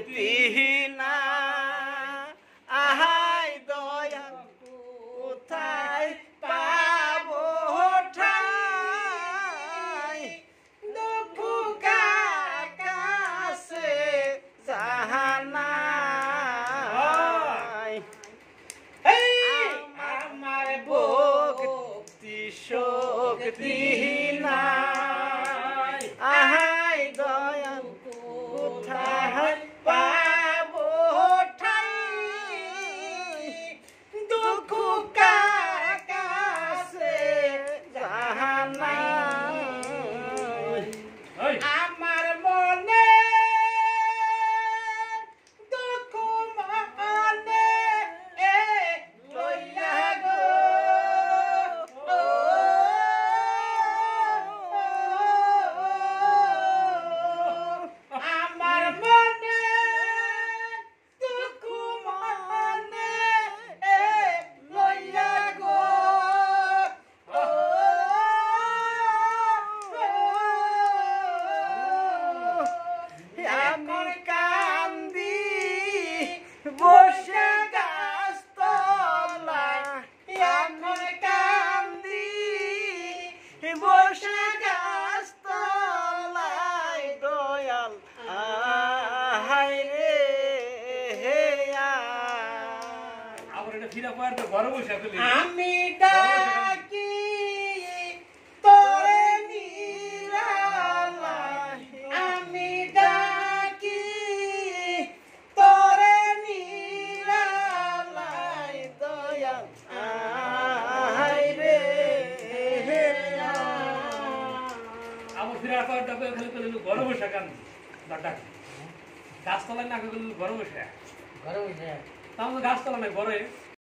তিহিনা আহাই দয়াল কোথায় পাবো ঠাই দুঃখ কাছে জাহানাই আমার ভক্তি শক্তি নাই আহাই দয়াল কোথায় পাবো ঠাই দুঃখ কাছে জাহানাই আমার মনে দুঃখ মনে লইয়া গো আমার মনে দুঃখ মনে লইয়া গো আমি কান্দি বসে গাছতলা আমি কান্দি বসে গাছতলায় দয়াল আহাই রে হে আমি ডাকি তোরে নিরালাই আমি ডাকি তোরে নিরালাই দয়াল আহাই রে হে আমার ফিরে আপার ডাবে খালি করে ঘরে বসে কান দাদা গাছতলায় না গেল ঘরে বসে ঘরে বসে তাও গাছতলা নাই ঘরে